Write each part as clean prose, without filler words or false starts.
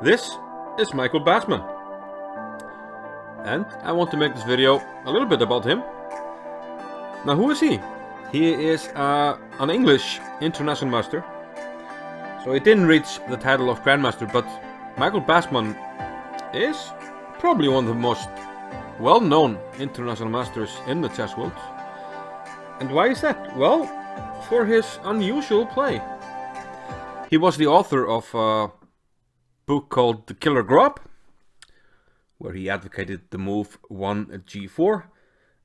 This is Michael Basman, and I want to make this video a little bit about him. Now, who is he? He is an English international master, so he didn't reach the title of Grandmaster, but Michael Basman is probably one of the most well-known international masters in the chess world. And why is that? Well, for his unusual play. He was the author of a book called The Killer Grob, where he advocated the move 1 g4,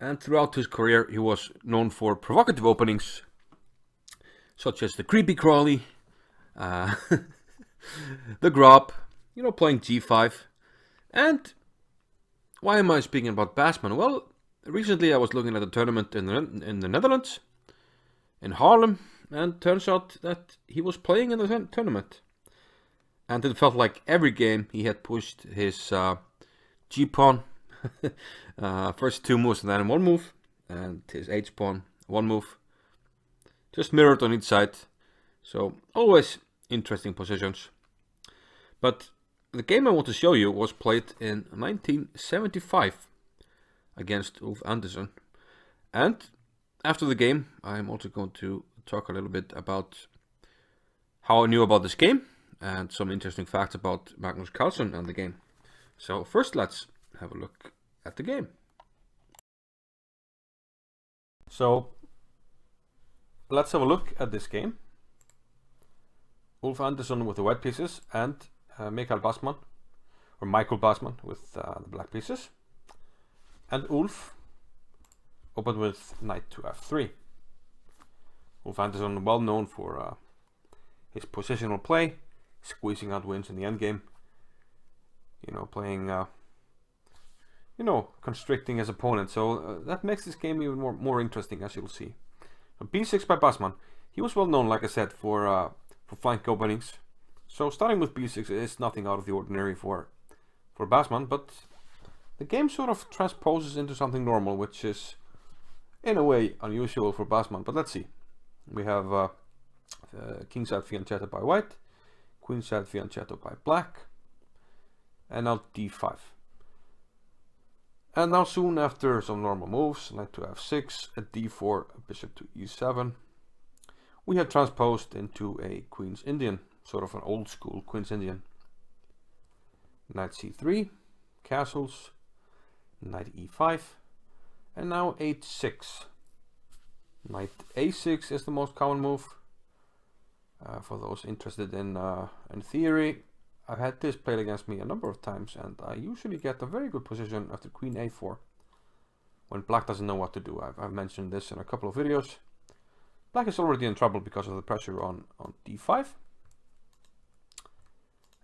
and throughout his career he was known for provocative openings, such as the creepy crawly, the Grob, playing g5. And why am I speaking about Basman? Well, recently I was looking at a tournament in the Netherlands, in Haarlem, and turns out that he was playing in the tournament. And it felt like every game he had pushed his g-pawn, first 2 moves and then 1 move, and his h-pawn, 1 move, just mirrored on each side. So always interesting positions. But the game I want to show you was played in 1975 against Ulf Andersson. And after the game, I'm also going to talk a little bit about how I knew about this game and some interesting facts about Magnus Carlsen and the game. So first, let's have a look at the game. So let's have a look at this game. Ulf Andersson with the white pieces and Michael Basman with the black pieces. And Ulf opened with knight to f3. Ulf Andersson, well known for his positional play, squeezing out wins in the endgame. Playing, constricting his opponent. So that makes this game even more interesting, as you'll see. So b6 by Basman. He was well known, like I said, for flank openings. So starting with b6 is nothing out of the ordinary for Basman, but the game sort of transposes into something normal, which is in a way unusual for Basman. But let's see. We have kingside fianchetto by white, queenside fianchetto by black, and now d5. And now soon after some normal moves, knight to f6, a d4, a bishop to e7, we have transposed into a Queen's Indian, sort of an old school Queen's Indian. Knight c3, castles, knight e5, and now h6. Knight a6 is the most common move. For those interested in theory, I've had this played against me a number of times, and I usually get a very good position after queen a4 when black doesn't know what to do. I've mentioned this in a couple of videos. Black is already in trouble because of the pressure on d5.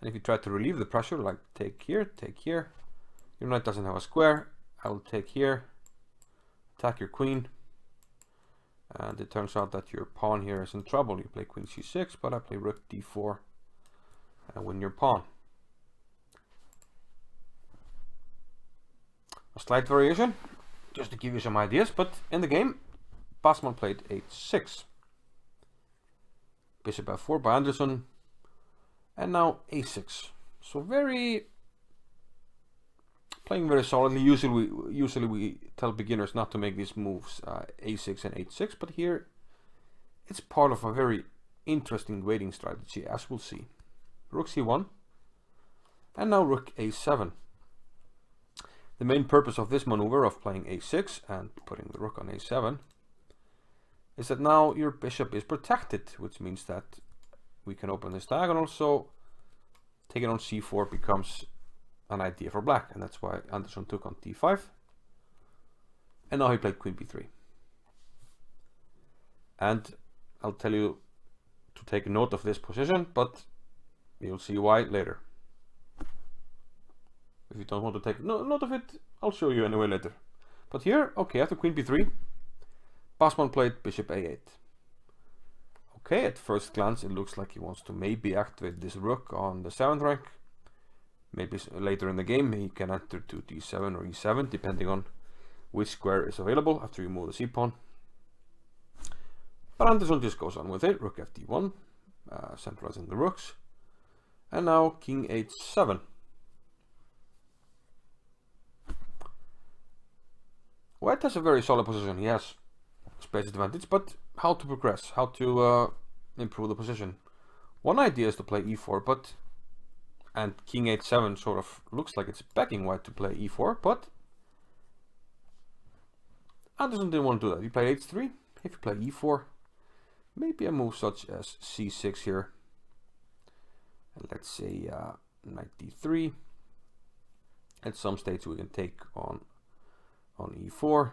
And if you try to relieve the pressure, like take here, your knight doesn't have a square. I will take here, attack your queen, and it turns out that your pawn here is in trouble. You play queen c6, but I play rook d4 and win your pawn. A slight variation, just to give you some ideas, but in the game, Basman played h6. Bishop f4 by Andersson, and now a6. So playing very solidly. Usually we tell beginners not to make these moves, a6 and h6, but here it's part of a very interesting waiting strategy, as we'll see. Rook c1, and now rook a7. The main purpose of this maneuver of playing a6 and putting the rook on a7 is that now your bishop is protected, which means that we can open this diagonal, so taking on c4 becomes an idea for black, and that's why Andersson took on d5, and now he played queen b3. And I'll tell you to take note of this position, but you'll see why later. If you don't want to take note of it, I'll show you anyway later. But here, okay, after queen b3, Basman played bishop a8. Okay, at first glance it looks like he wants to maybe activate this rook on the 7th rank. Maybe later in the game he can enter to d7 or e7, depending on which square is available after you move the c-pawn. But Andersson just goes on with it, rook fd1, centralizing the rooks. And now king h7. White has a very solid position. He has space advantage, but how to progress, how to improve the position. One idea is to play e4, but and king h7 sort of looks like it's begging white to play e4, but Andersson didn't want to do that. He played h3. If you play e4, maybe a move such as c6 here. And let's say knight d3. At some stage we can take on e4.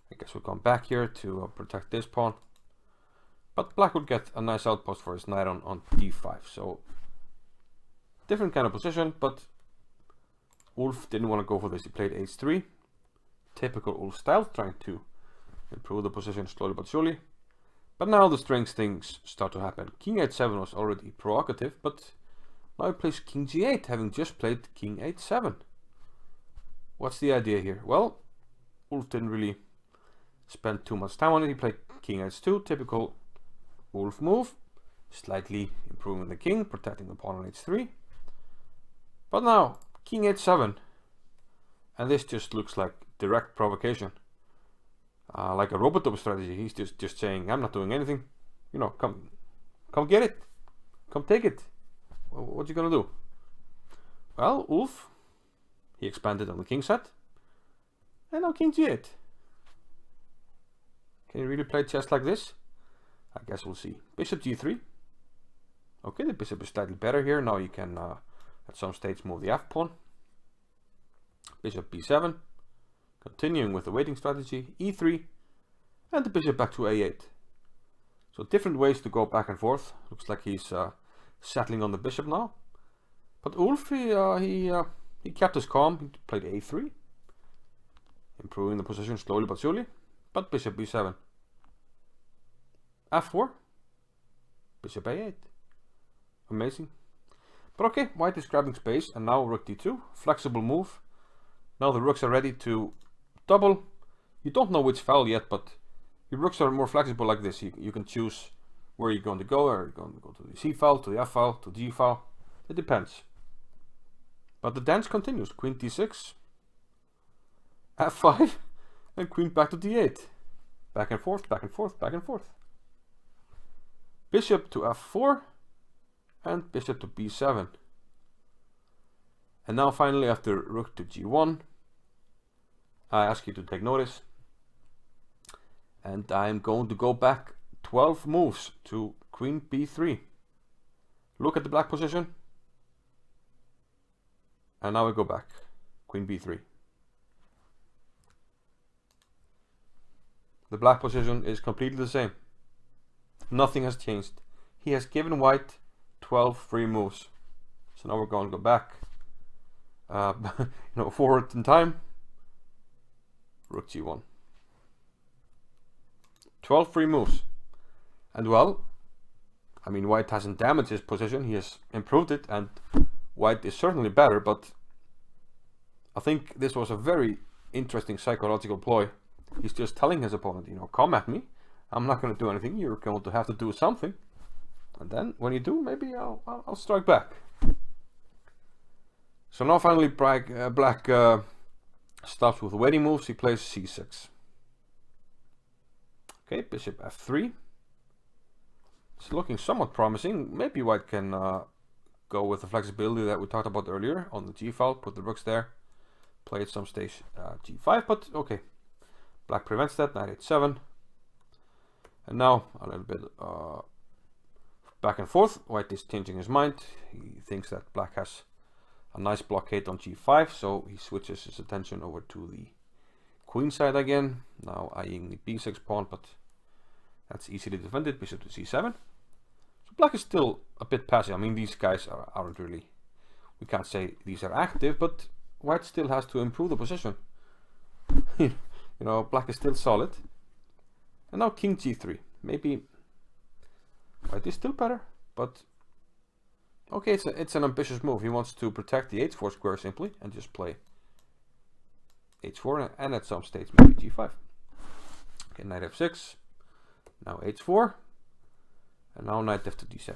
I guess we'll come back here to protect this pawn. But black would get a nice outpost for his knight on d5. So different kind of position, but Ulf didn't want to go for this. He played h3. Typical Ulf style, trying to improve the position slowly but surely. But now the strange things start to happen. King h7 was already provocative, but now he plays king g8, having just played king h7. What's the idea here? Well, Ulf didn't really spend too much time on it. He played king h2, typical Ulf move, slightly improving the king, protecting the pawn on h3. But now, king h7, and this just looks like direct provocation. Like a robot strategy. He's just saying, I'm not doing anything. You know, come get it. Come take it. What you gonna do? Well, Ulf, he expanded on the king side. And now king g8. Can he really play chess like this? I guess we'll see. Bishop g3. Okay, the bishop is slightly better here. Now you can, at some stage, move the f pawn. Bishop b7. Continuing with the waiting strategy, e3, and the bishop back to a8. So different ways to go back and forth. Looks like he's settling on the bishop now. But Ulf, he kept his calm. He played a3, improving the position slowly but surely. But bishop b7, f4, bishop a8. Amazing. But okay, white is grabbing space, and now rook d2, flexible move. Now the rooks are ready to double. You don't know which file yet, but your rooks are more flexible like this. You can choose where you're going to go. Are you going to go to the c file, to the f file, to g file? It depends. But the dance continues. Queen d6, f5, and queen back to d8. Back and forth, back and forth, back and forth. Bishop to f4, and bishop to b7. And now finally, after rook to g1, I ask you to take notice. And I'm going to go back 12 moves to queen b3. Look at the black position. And now we go back. Queen b3. The black position is completely the same. Nothing has changed. He has given white 12 free moves. So now we're going to go back. Forward in time. Rook g1. 12 free moves. And well, I mean, white hasn't damaged his position. He has improved it, and white is certainly better, but I think this was a very interesting psychological ploy. He's just telling his opponent, come at me. I'm not going to do anything. You're going to have to do something. And then when you do, maybe I'll strike back. So now finally black stops with waiting moves. He plays c6. Okay, bishop f3. It's looking somewhat promising. Maybe white can go with the flexibility that we talked about earlier on the g file. Put the rooks there. Play at some stage g5, but okay. Black prevents that. Knight h7. And now a little bit back and forth. White is changing his mind. He thinks that black has a nice blockade on g5, so he switches his attention over to the queen side again. Now eyeing the b6 pawn, but that's easily defended. Bishop to c7. So black is still a bit passive. I mean, these guys aren't really, we can't say these are active, but white still has to improve the position. Black is still solid. And now king g3. Maybe white is still better, but okay, it's an ambitious move. He wants to protect the h4 square simply and just play h4 and at some stage maybe g5. Okay, knight f6. Now h4. And now knight f to d7.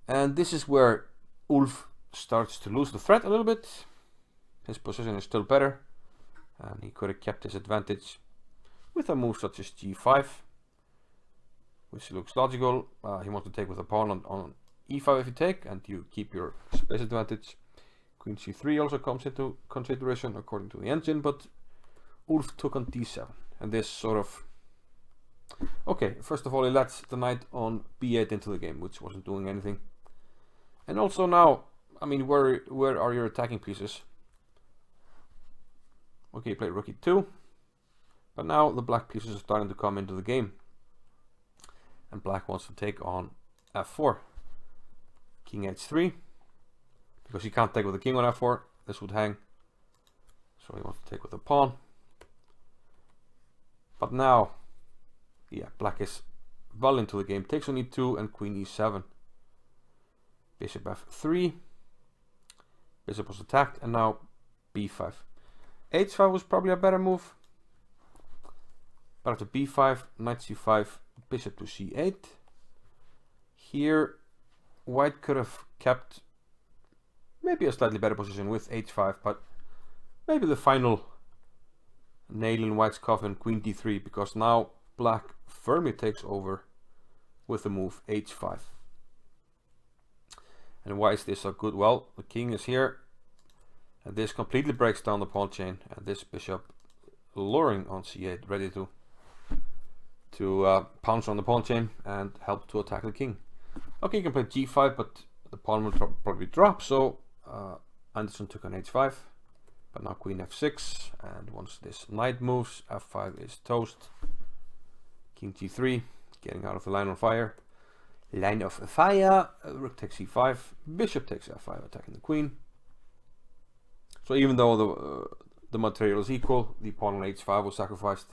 And this is where Ulf starts to lose the threat a little bit. His position is still better, and he could have kept his advantage with a move such as g5, which looks logical. He wants to take with a pawn on e5 if you take, and you keep your space advantage. Queen c3 also comes into consideration according to the engine, but Ulf took on d7, and this sort of... Okay, first of all, he lets the knight on b8 into the game, which wasn't doing anything. And also now, I mean, where are your attacking pieces? Okay, he played rook e2, but now the black pieces are starting to come into the game. And black wants to take on f4. King h3, because he can't take with the king on f4, this would hang. So he wants to take with the pawn. But now, yeah, black is well into the game. Takes on e2 and queen e7. Bishop f3. Bishop was attacked, and now b5. h5 was probably a better move. But after b5, knight c5, bishop to c8. Here, white could have kept maybe a slightly better position with h5, but maybe the final nail in white's coffin, queen d3, because now black firmly takes over with the move h5. And why is this so good? Well, the king is here, and this completely breaks down the pawn chain, and this bishop luring on c8, ready to pounce on the pawn chain and help to attack the king. Okay, you can play g5, but the pawn will probably drop, so Andersson took on h5, but now queen f6, and once this knight moves, f5 is toast. King g3, getting out of the line of fire. Rook takes c5, bishop takes f5, attacking the queen. So even though the material is equal, the pawn on h5 was sacrificed.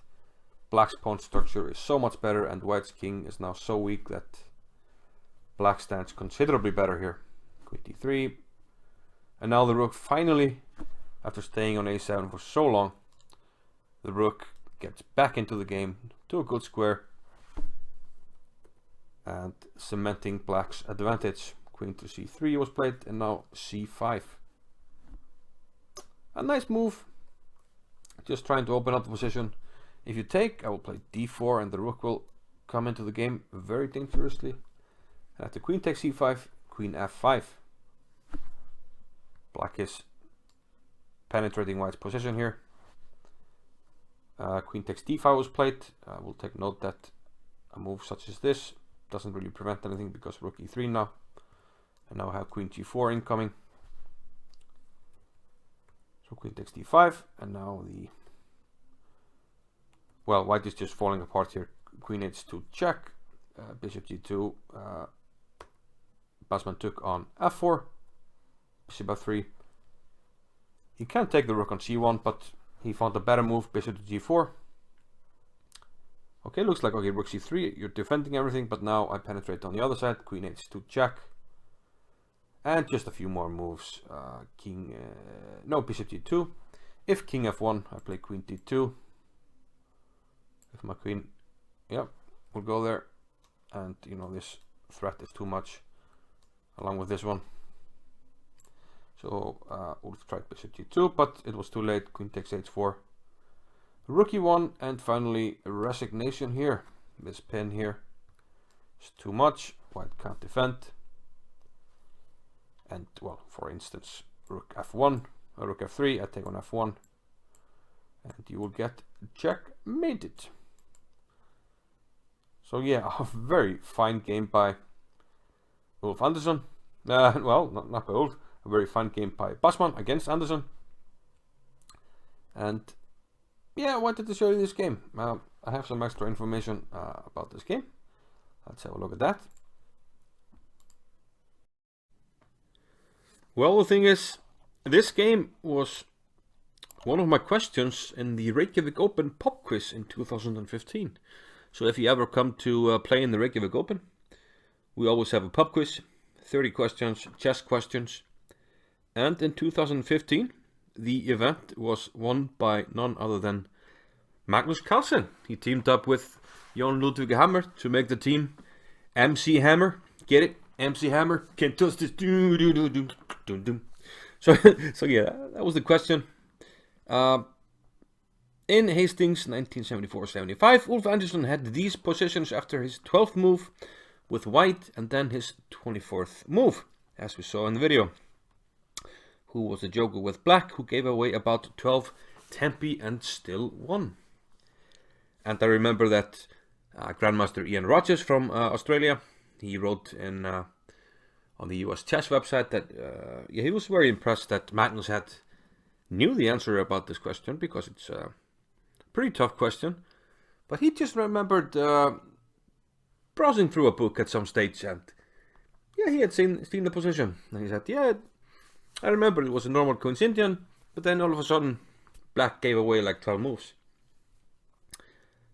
Black's pawn structure is so much better, and white's king is now so weak that black stands considerably better here. Queen d3, and now the rook finally, after staying on a7 for so long, the rook gets back into the game to a good square and cementing black's advantage. Queen to c3 was played, and now c5. A nice move, just trying to open up the position. If you take, I will play d4, and the rook will come into the game very dangerously. And after queen takes c5, queen f5. Black is penetrating white's position here. Queen takes d5 was played. I will take note that a move such as this doesn't really prevent anything, because rook e3 now. And now I have queen g4 incoming. So queen takes d5, and now well, white is just falling apart here. Queen h2 check, bishop g2, Basman took on f4, bishop f3. He can take the rook on c1, but he found a better move, bishop to g4. Okay, looks like, okay, rook c3, you're defending everything, but now I penetrate on the other side, queen h2 check. And just a few more moves, bishop g2. If king f1, I play queen d2. If my queen, will go there, and you know, this threat is too much, along with this one. So Ulf tried bishop g2, but it was too late. Queen takes h4. Rook e1, and finally a resignation here. This pin here is too much. White can't defend. And well, for instance, rook f1, rook f3. I take on f1, and you will get checkmated. So yeah, a very fine game by Ulf Andersson. Well, not by Ulf. A very fine game by Basman against Andersson. And yeah, I wanted to show you this game. I have some extra information about this game. Let's have a look at that. Well, the thing is, this game was one of my questions in the Reykjavik Open pop quiz in 2015. So if you ever come to play in the Reykjavik Open, we always have a pub quiz, 30 questions, chess questions. And in 2015, the event was won by none other than Magnus Carlsen. He teamed up with Jon Ludvig Hammer to make the team MC Hammer. Get it? MC Hammer, can't touch this. So, so yeah, that was the question. In Hastings 1974-75, Ulf Andersson had these positions after his 12th move with white and then his 24th move, as we saw in the video. Who was the joker with black, who gave away about 12 tempi and still won. And I remember that Grandmaster Ian Rogers from Australia, he wrote in on the US chess website that yeah, he was very impressed that Magnus knew the answer about this question, because it's a pretty tough question. But he just remembered browsing through a book at some stage, and yeah, he had seen the position, and he said, yeah, I remember it was a normal Queen's Indian, but then all of a sudden black gave away like 12 moves.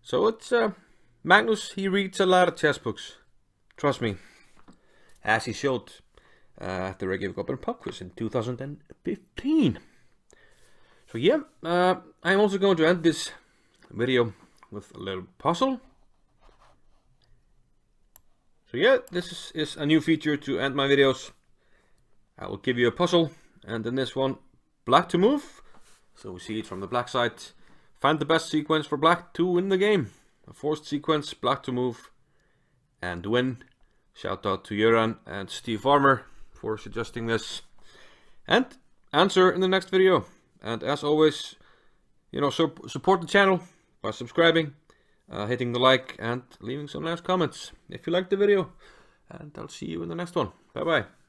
So it's Magnus, he reads a lot of chess books, trust me, as he showed at the Reykjavik Open Pub Quiz in 2015. So yeah, I'm also going to end this video with a little puzzle. So yeah, this is a new feature to end my videos. I will give you a puzzle, and in this one, black to move. So we see it from the black side. Find the best sequence for black to win the game. A forced sequence, black to move, and win. Shout out to Göran and Steve Farmer for suggesting this. And answer in the next video. And as always, you know, support the channel by subscribing, hitting the like, and leaving some nice comments if you liked the video. And I'll see you in the next one. Bye bye.